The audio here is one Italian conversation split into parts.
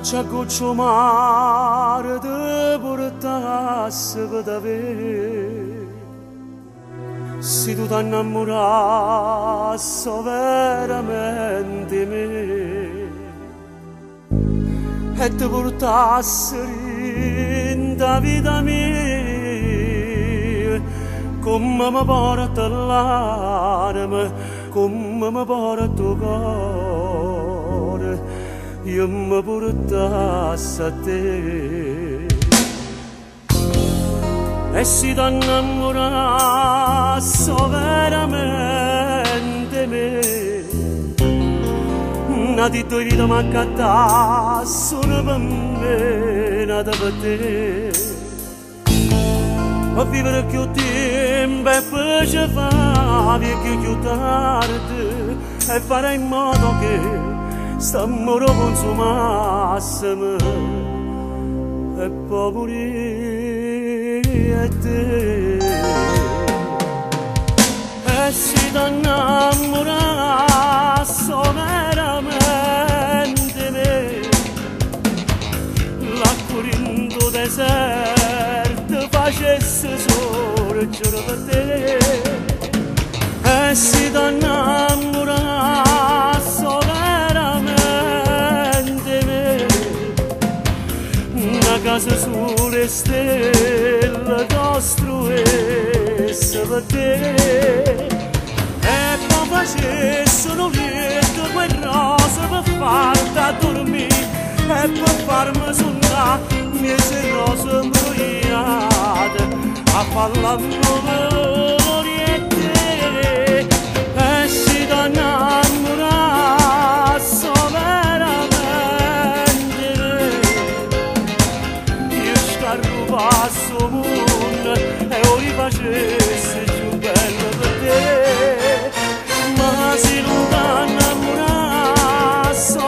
c'è goccio mare te portasse per davvero. Se tu ti innamorassi veramente me e ti portassi in da vita mia, come mi porta l'anima, come mi porta il cuore, io mi portassi a te. E se ti innamorassi veramente me, una di tua vita mi accattassi una bambina per te. A vivere più tempo e poi ci fa più tardi e fare in modo che st'amore consumasse e poi morire te. E se ti innamorassi veramente me, l'acqua in tuo deserto facesse sorgere per te. E se ti innamorassi veramente me, una casa sulle stelle costruisse per te. E poi facessero lieto quel rosa per farti dormire e per farmi suonare miese rose imbrogliate a pallavolo e te. E se ti innamorassi veramente me, io scarrupassi il mondo e lo rifacessi più bello per te. Ma se non ti innamorassi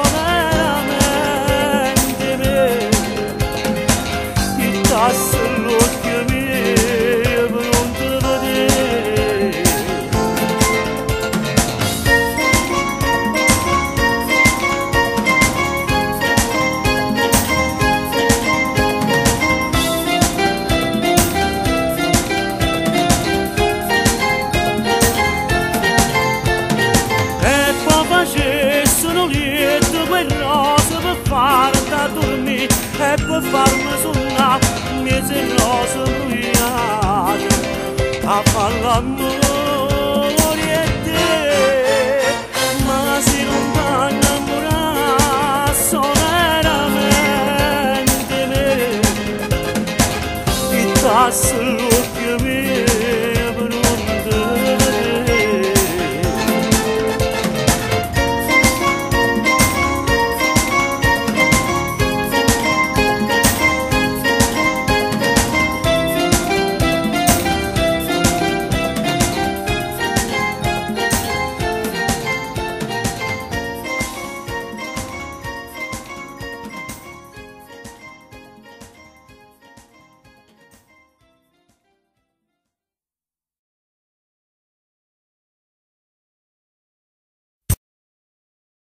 veramente me, il tasso all'occhio mio pronto a vedere. Facessero lieto quel rosa per farti dormire e per farmi suonare miese rose imbrogliate a far l'amore.